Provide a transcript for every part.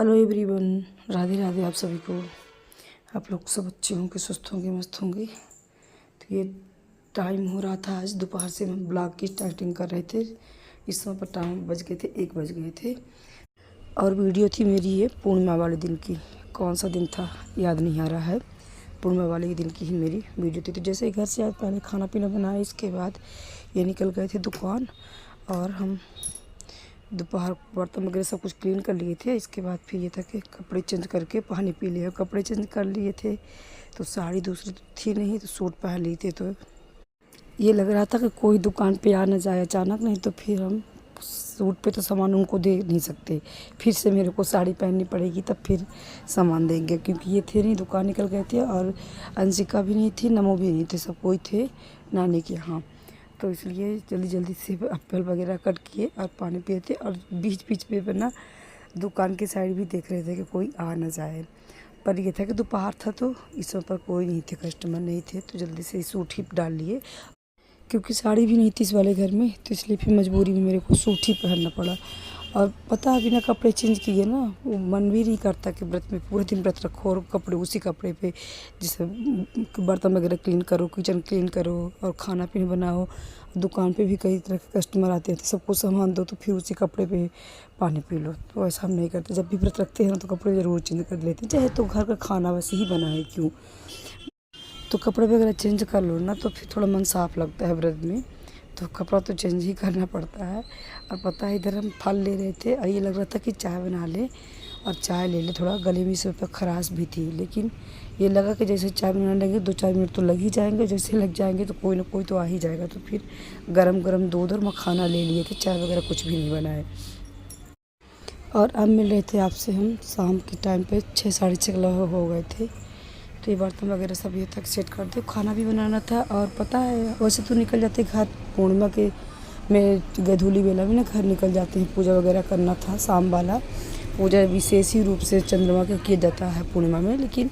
Hello everyone, Radhe Radhe आप सभी को। आप लोग सब अच्छे होंगे, स्वस्थ होंगे, मस्त होंगे। तो ये टाइम हो रहा था, आज दोपहर से हम ब्लॉग की स्टार्टिंग कर रहे थे। इस समय पर टाइम बज गए थे 1 बज गए थे। और वीडियो थी मेरी ये पूर्णिमा वाले दिन की। कौन सा दिन था याद नहीं आ रहा है। पूर्णिमा वाले दिन की ही मेरी वीडियो थी। तो जैसे ही घर से आए, पहले खाना पीना बनाया, इसके बाद ये निकल गए थे दुकान। और हम दोपहर बर्तन वगैरह सब कुछ क्लीन कर लिए थे। इसके बाद फिर ये था कि कपड़े चेंज करके पानी पी लिया। कपड़े चेंज कर लिए थे तो साड़ी दूसरी थी नहीं, तो सूट पहन लिए थे। तो ये लग रहा था कि कोई दुकान पे आ ना जाए अचानक, नहीं तो फिर हम सूट पे तो सामान उनको दे नहीं सकते। फिर से मेरे को साड़ी पहननी पड़ेगी, तब फिर सामान देंगे, क्योंकि ये थे नहीं, दुकान निकल गए थे। और अंशिका भी नहीं थी, नमो भी नहीं थे, सब कोई थे नानी के यहाँ। तो इसलिए जल्दी जल्दी से एप्पल वगैरह कट किए और पानी पिए थे। और बीच बीच में ना दुकान की साइड भी देख रहे थे कि कोई आ ना जाए। पर ये था कि दोपहर था तो इस समय पर कोई नहीं थे, कस्टमर नहीं थे, तो जल्दी से सूट ही डाल लिए। क्योंकि साड़ी भी नहीं थी इस वाले घर में, तो इसलिए फिर मजबूरी में मेरे को सूट ही पहनना पड़ा। और पता है, बिना कपड़े चेंज किए ना वो मन भी नहीं करता कि व्रत में पूरे दिन व्रत रखो और कपड़े उसी कपड़े पे, जैसे बर्तन वगैरह क्लीन करो, किचन क्लीन करो और खाना पीना बनाओ। दुकान पे भी कई तरह के कस्टमर आते हैं, तो सबको सामान दो, तो फिर उसी कपड़े पे पानी पी लो। तो ऐसा हम नहीं करते। जब भी व्रत रखते हैं ना, तो कपड़े ज़रूर चेंज कर लेते हैं, चाहे तो घर का खाना वैसे ही बना है क्यों। तो कपड़े वगैरह चेंज कर लो ना, तो फिर थोड़ा मन साफ लगता है व्रत में। तो कपड़ा तो चेंज ही करना पड़ता है। और पता है, इधर हम फल ले रहे थे और ये लग रहा था कि चाय बना ले और चाय ले ले। थोड़ा गले में से खराश भी थी, लेकिन ये लगा कि जैसे चाय बनाने लगे 2-4 मिनट तो लग ही जाएंगे। जैसे लग जाएंगे तो कोई ना कोई तो आ ही जाएगा। तो फिर गरम गरम दूध और मखाना ले लिए थे, चाय वगैरह कुछ भी नहीं बनाए। और अब मिल रहे थे आपसे हम शाम के टाइम पे 6-6:30 हो गए थे। तो ये बर्तन वगैरह सब ये तक सेट कर दे। खाना भी बनाना था। और पता है, वैसे तो निकल जाते घर पूर्णिमा के में, गधूली बेला में ना घर निकल जाते हैं। पूजा वगैरह करना था, शाम वाला पूजा विशेष ही रूप से चंद्रमा का किया जाता है पूर्णिमा में। लेकिन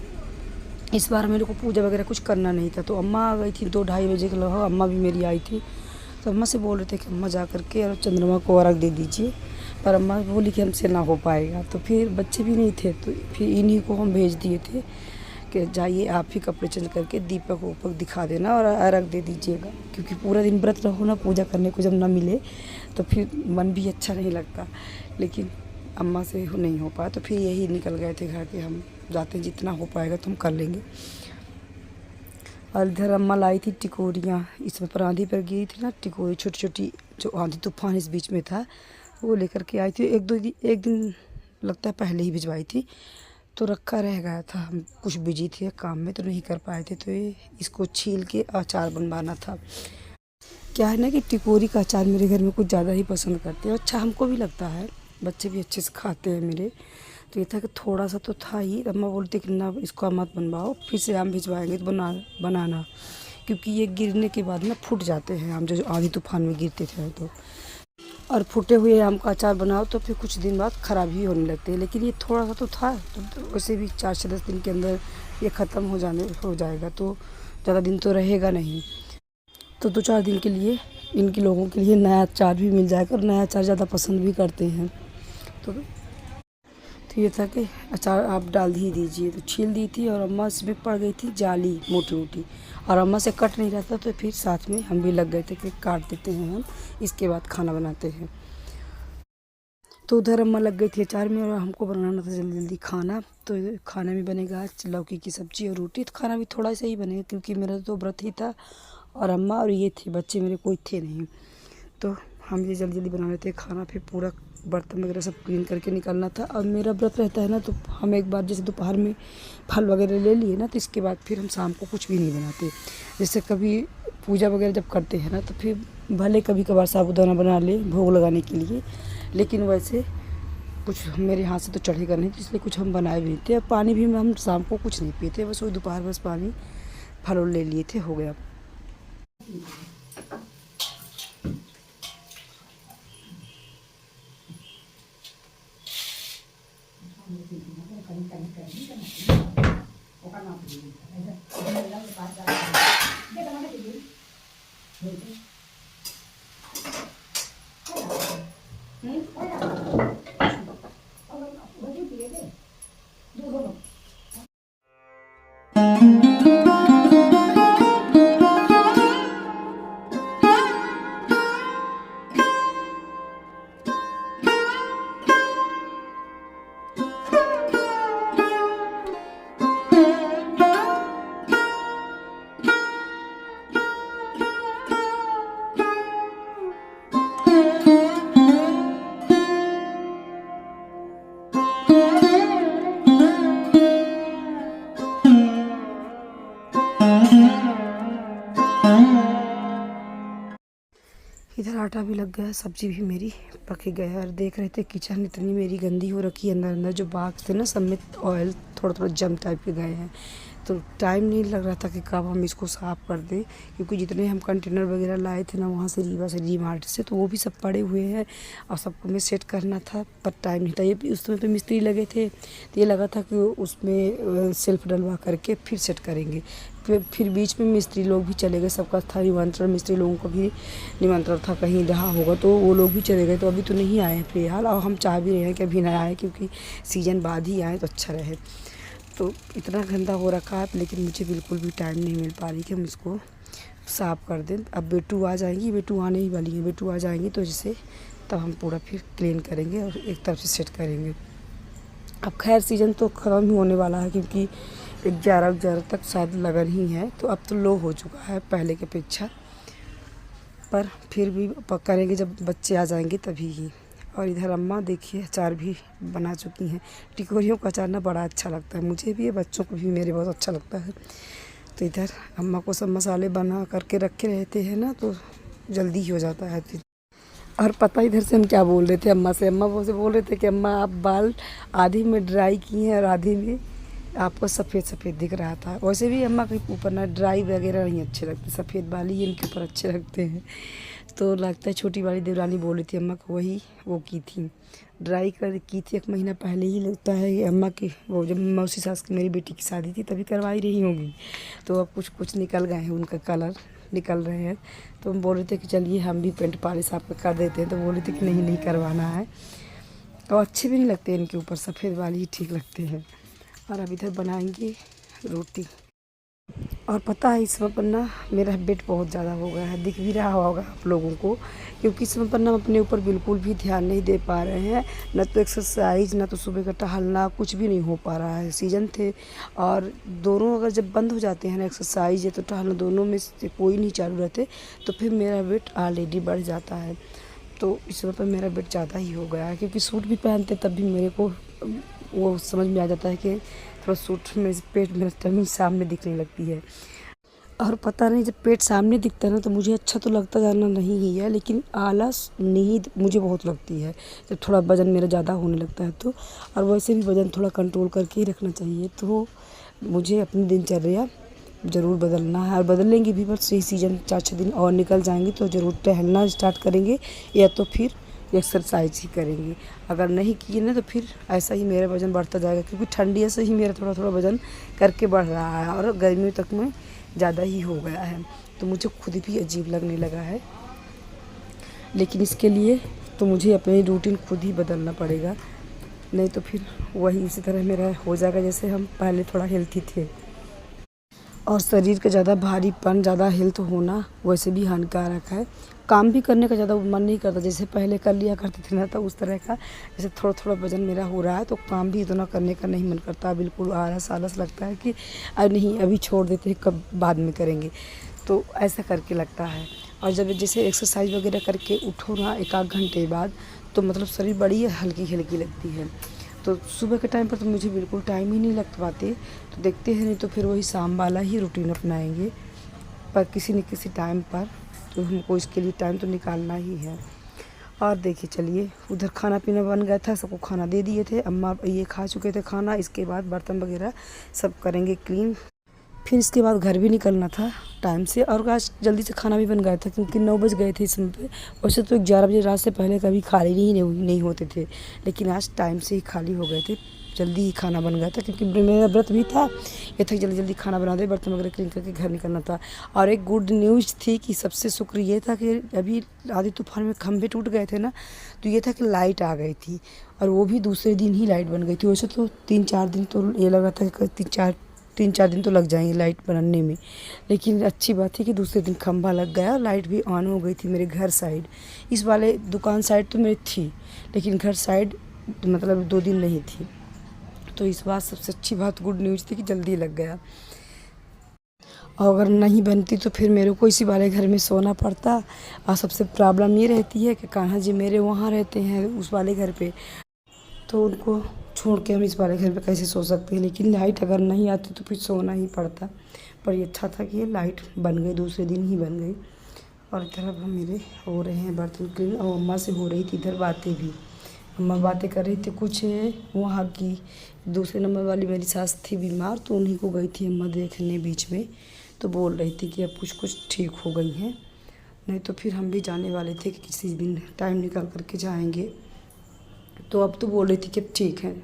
इस बार मेरे को पूजा वगैरह कुछ करना नहीं था। तो अम्मा आ गई थी 2-2:30 बजे के लगभग, अम्मा भी मेरी आई थी। तो अम्मा से बोल रहे थे कि अम्मा जा करके और चंद्रमा को अर्घ दे दीजिए। पर अम्मा बोली कि हमसे ना हो पाएगा। तो फिर बच्चे भी नहीं थे, तो फिर इन्हीं को हम भेज दिए थे कि जाइए आप ही कपड़े चेंज करके दीपक वूपक दिखा देना और अर्घ दे दीजिएगा। क्योंकि पूरा दिन व्रत रहो ना, पूजा करने को जब ना मिले तो फिर मन भी अच्छा नहीं लगता। लेकिन अम्मा से नहीं हो पाया, तो फिर यही निकल गए थे घर के, हम जाते हैं जितना हो पाएगा तो हम कर लेंगे। और इधर अम्मा लाई थी टिकोरियाँ। इसमें पर आंधी पर गिरी थी ना टिकोरी, छोटी छोटी, जो आंधी तूफान इस बीच में था, वो लेकर के आई थी। एक दिन लगता है पहले ही भिजवाई थी, तो रखा रह गया था। हम कुछ बिजी थे काम में तो नहीं कर पाए थे। तो ये इसको छील के अचार बनवाना था। क्या है ना कि टिकोरी का अचार मेरे घर में कुछ ज़्यादा ही पसंद करते हैं। अच्छा हमको भी लगता है, बच्चे भी अच्छे से खाते हैं मेरे। तो ये था कि थोड़ा सा तो था ही। अम्मा बोलती कि ना इसको मत बनवाओ, फिर से आम भिजवाएंगे तो बनाना, क्योंकि ये गिरने के बाद ना फूट जाते हैं आम, जो आंधी तूफान में गिरते थे। तो और फूटे हुए आम का अचार बनाओ तो फिर कुछ दिन बाद ख़राब ही होने लगते हैं। लेकिन ये थोड़ा सा तो था, तो वैसे भी 4 से 10 दिन के अंदर ये ख़त्म हो जाएगा। तो ज़्यादा दिन तो रहेगा नहीं। तो 2-4 दिन के लिए इनके लोगों के लिए नया अचार भी मिल जाएगा। और नया अचार ज़्यादा पसंद भी करते हैं। तो ये था कि अचार आप डाल ही दीजिए। तो छील दी थी और अम्मा इसमें पड़ गई थी जाली मोटी मोटी, और अम्मा से कट नहीं रहता। तो फिर साथ में हम भी लग गए थे कि काट देते हैं हम, इसके बाद खाना बनाते हैं। तो उधर अम्मा लग गई थी अचार में और हमको बनाना था जल्दी जल्दी खाना। तो खाने में बनेगा लौकी की सब्ज़ी और रोटी। तो खाना भी थोड़ा सा ही बनेगा, क्योंकि मेरा तो व्रत ही था और अम्मा और ये थे, बच्चे मेरे कोई थे नहीं। तो हम ये जल्दी जल्दी बना लेते हैं खाना। फिर पूरा बर्तन वगैरह सब क्लीन करके निकलना था। और मेरा व्रत रहता है ना, तो हम एक बार जैसे दोपहर में फल वगैरह ले लिए ना, तो इसके बाद फिर हम शाम को कुछ भी नहीं बनाते। जैसे कभी पूजा वगैरह जब करते हैं ना, तो फिर भले कभी कभार साबूदाना बना ले भोग लगाने के लिए, लेकिन वैसे कुछ मेरे हाथ से तो चढ़ेगा नहीं, तो इसलिए कुछ हम बनाए भी नहीं थे। पानी भी हम शाम को कुछ नहीं पिए थे, बस वही दोपहर बस पानी फल ले लिए थे, हो गया। आटा भी लग गया, सब्जी भी मेरी पक गई है। और देख रहे थे किचन इतनी मेरी गंदी हो रखी है, अंदर अंदर जो बाग थे ना सब में ऑयल थोड़ा थोड़ा जम टाइप के गए हैं। तो टाइम नहीं लग रहा था कि कब हम इसको साफ़ कर दें, क्योंकि जितने हम कंटेनर वगैरह लाए थे ना वहाँ से रीवा से डी मार्ट से, तो वो भी सब पड़े हुए हैं और सबको मैं सेट करना था, पर टाइम नहीं था। ये उस समय पे मिस्त्री लगे थे, तो ये लगा था कि उसमें सेल्फ डलवा करके फिर सेट करेंगे। फिर बीच में मिस्त्री लोग भी चले गए, सबका था निमंत्रण, मिस्त्री लोगों को भी निमंत्रण था, कहीं रहा होगा तो वो लोग भी चले गए, तो अभी तो नहीं आए हैं फिलहाल। और हम चाह भी रहे हैं कि अभी ना आए, क्योंकि सीज़न बाद ही आए तो अच्छा रहे। तो इतना गंदा हो रखा है, लेकिन मुझे बिल्कुल भी टाइम नहीं मिल पा रही कि हम इसको साफ़ कर दें। अब बेटू आ जाएंगी, बेटू आने ही वाली है, बेटू आ जाएंगी तो जैसे तब हम पूरा फिर क्लीन करेंगे और एक तरफ से सेट करेंगे। अब खैर सीज़न तो ख़त्म ही होने वाला है, क्योंकि 11 तक शायद लगन ही है, तो अब तो लो हो चुका है पहले की अपेक्षा, पर फिर भी करेंगे जब बच्चे आ जाएंगे तभी ही। और इधर अम्मा देखिए अचार भी बना चुकी हैं। टिकोरियों का अचार ना बड़ा अच्छा लगता है, मुझे भी, बच्चों को भी मेरे बहुत अच्छा लगता है। तो इधर अम्मा को सब मसाले बना करके रखे रहते हैं ना, तो जल्दी ही हो जाता है फिर। और पता इधर से हम क्या बोल रहे थे अम्मा से, अम्मा वो से बोल रहे थे कि अम्मा आप बाल आधी में ड्राई किए हैं और आधी में आपको सफ़ेद सफ़ेद दिख रहा था। वैसे भी अम्मा के ऊपर ना ड्राई वगैरह नहीं अच्छे लगते, सफ़ेद बाल ही इनके ऊपर अच्छे लगते हैं। तो लगता है छोटी वाली देवरानी बोल रही थी अम्मा को, वही वो की थी, ड्राई कर की थी 1 महीना पहले ही। लगता है कि अम्मा की वो जब मौसी सास की मेरी बेटी की शादी थी तभी करवाई रही होंगी, तो अब कुछ कुछ निकल गए हैं, उनका कलर निकल रहे हैं। तो हम बोल रहे थे कि चलिए हम भी पेंट पॉलिश आपको कर देते हैं, तो बोल रहे थे कि नहीं नहीं करवाना है, तो अच्छे भी नहीं लगते इनके ऊपर, सफ़ेद वाले ही ठीक लगते हैं। और अब इधर बनाएंगे रोटी। और पता है इस समय पर ना मेरा वेट बहुत ज़्यादा हो गया है, दिख भी रहा होगा आप लोगों को, क्योंकि इस समय पर ना अपने ऊपर बिल्कुल भी ध्यान नहीं दे पा रहे हैं, ना तो एक्सरसाइज, ना तो सुबह का टहलना, कुछ भी नहीं हो पा रहा है। सीजन थे और दोनों अगर जब बंद हो जाते हैं ना, एक्सरसाइज या तो टहलना, दोनों में से कोई नहीं चालू रहते, तो फिर मेरा वेट ऑलरेडी बढ़ जाता है। तो इस समय पर मेरा वेट ज़्यादा ही हो गया है, क्योंकि सूट भी पहनते तब भी मेरे को वो समझ में आ जाता है कि थोड़ा सूट में पेट मेरा टमी सामने दिखने लगती है। और पता नहीं जब पेट सामने दिखता है ना तो मुझे अच्छा तो लगता जाना नहीं ही है, लेकिन आलस नींद मुझे बहुत लगती है जब थोड़ा वज़न मेरा ज़्यादा होने लगता है तो। और वैसे भी वज़न थोड़ा कंट्रोल करके ही रखना चाहिए, तो मुझे अपनी दिनचर्या ज़रूर बदलना है और बदलेंगे भी। बस यही सीज़न 4-6 दिन और निकल जाएंगे तो ज़रूर टहलना स्टार्ट करेंगे, या तो फिर एक्सरसाइज ही करेंगे। अगर नहीं किए ना तो फिर ऐसा ही मेरा वज़न बढ़ता जाएगा, क्योंकि ठंडी से ही मेरा थोड़ा थोड़ा वज़न करके बढ़ रहा है और गर्मियों तक में ज़्यादा ही हो गया है, तो मुझे खुद भी अजीब लगने लगा है। लेकिन इसके लिए तो मुझे अपनी रूटीन खुद ही बदलना पड़ेगा, नहीं तो फिर वही इसी तरह मेरा हो जाएगा जैसे हम पहले थोड़ा हेल्थी थे। और शरीर का ज़्यादा भारीपन, ज़्यादा हेल्थ होना वैसे भी हानिकारक है। काम भी करने का ज़्यादा मन नहीं करता, जैसे पहले कर लिया करते थे ना, तो उस तरह का जैसे थोड़ा थोड़ा वज़न मेरा हो रहा है तो काम भी इतना करने का नहीं मन करता, बिल्कुल आलस आलस लगता है कि नहीं अभी छोड़ देते हैं, कब बाद में करेंगे, तो ऐसा करके लगता है। और जब जैसे एक्सरसाइज वगैरह करके उठो ना 1 आध घंटे बाद, तो मतलब शरीर बड़ी हल्की हल्की लगती है। तो सुबह के टाइम पर तो मुझे बिल्कुल टाइम ही नहीं लग पाते, तो देखते हैं, नहीं तो फिर वही शाम वाला ही रूटीन अपनाएंगे, पर किसी न किसी टाइम पर तो हमको इसके लिए टाइम तो निकालना ही है। और देखिए चलिए उधर खाना पीना बन गया था, सबको खाना दे दिए थे, अम्मा ये खा चुके थे खाना। इसके बाद बर्तन वगैरह सब करेंगे क्लीन, फिर इसके बाद घर भी निकलना था टाइम से। और आज जल्दी से खाना भी बन गया था, क्योंकि 9 बज गए थे इस समय पे। वैसे तो 11 बजे रात से पहले कभी खाली नहीं होते थे, लेकिन आज टाइम से ही खाली हो गए थे, जल्दी ही खाना बन गया था, क्योंकि मेरा व्रत भी था। ये था जल्दी जल्दी खाना बना दे, बर्तन वगैरह क्लीन करके घर निकलना था। और एक गुड न्यूज़ थी कि सबसे शुक्र ये था कि अभी आंधी तूफान में खंभे टूट गए थे ना, तो ये था कि लाइट आ गई थी, और वो भी दूसरे दिन ही लाइट बन गई थी। वैसे तो 3-4 दिन तो ये लगा था कि 3-4 दिन तो लग जाएंगे लाइट बनने में, लेकिन अच्छी बात थी कि दूसरे दिन खंभा लग गया और लाइट भी ऑन हो गई थी मेरे घर साइड। इस वाले दुकान साइड तो मेरी थी, लेकिन घर साइड मतलब 2 दिन नहीं थी। तो इस बात सबसे अच्छी बात गुड न्यूज़ थी कि जल्दी लग गया। और अगर नहीं बनती तो फिर मेरे को इसी वाले घर में सोना पड़ता। और सबसे प्रॉब्लम ये रहती है कि कान्हा जी मेरे वहाँ रहते हैं उस वाले घर पे, तो उनको छोड़ के हम इस वाले घर पे कैसे सो सकते हैं। लेकिन लाइट अगर नहीं आती तो फिर सोना ही पड़ता। पर ये अच्छा था कि ये लाइट बन गई, दूसरे दिन ही बन गई। और इधर अब मेरे हो रहे हैं बर्तन क्लीन, और अम्मा से हो रही थी इधर बातें भी। अम्मा बातें कर रही थी कुछ वहाँ की। दूसरे नंबर वाली मेरी सास थी बीमार, तो उन्हीं को गई थी अम्मा देखने बीच में। तो बोल रही थी कि अब कुछ कुछ ठीक हो गई हैं, नहीं तो फिर हम भी जाने वाले थे कि किसी दिन टाइम निकाल करके जाएंगे। तो अब तो बोल रही थी कि अब ठीक है।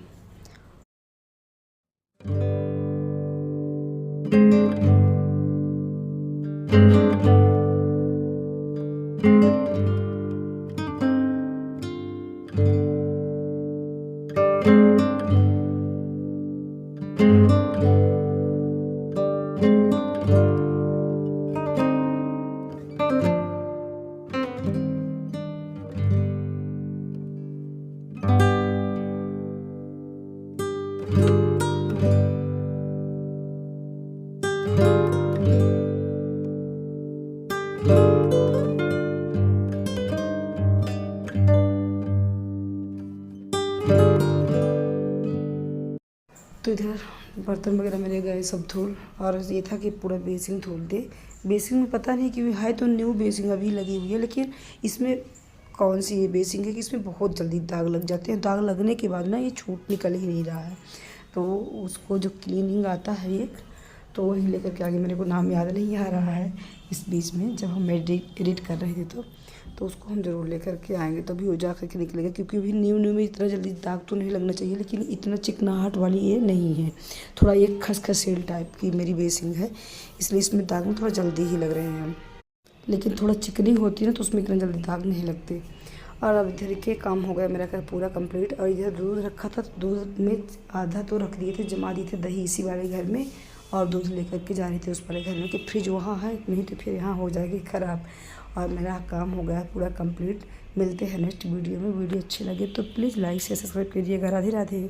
तो इधर बर्तन वगैरह मेरे गए सब धुल, और ये था कि पूरा बेसिन धुल दे। बेसिन में पता नहीं क्यों है, तो न्यू बेसिन अभी लगी हुई है, लेकिन इसमें कौन सी ये बेसिन है कि इसमें बहुत जल्दी दाग लग जाते हैं। दाग लगने के बाद ना ये छूट निकल ही नहीं रहा है। तो उसको जो क्लीनिंग आता है एक, तो वही लेकर के आगे, मेरे को नाम याद नहीं आ रहा है इस बीच में, जब हम एडिट कर रहे थे तो उसको हम ज़रूर लेकर के आएंगे, तभी वो जा करके निकलेगा। क्योंकि अभी न्यू में इतना जल्दी दाग तो नहीं लगना चाहिए, लेकिन इतना चिकनाहट वाली ये नहीं है। थोड़ा एक खसखसेल टाइप की मेरी बेसिंग है, इसलिए इसमें दाग में थोड़ा जल्दी ही लग रहे हैं। लेकिन थोड़ा चिकनी होती है ना, तो उसमें इतना जल्दी दाग नहीं लगते। और अब इधर के काम हो गया मेरा पूरा कंप्लीट। और इधर दूध रखा था, तो दूध में आधा तो रख दिए थे, जमा दिए थे दही इसी वाले घर में, और दूध लेकर के जा रहे थे उस वाले घर में कि फ्रिज वहाँ है, नहीं तो फिर यहाँ हो जाएगी ख़राब। और मेरा काम हो गया पूरा कंप्लीट। मिलते हैं नेक्स्ट वीडियो में। वीडियो अच्छे लगे तो प्लीज़ लाइक से सब्सक्राइब कीजिएगा। राधे राधे।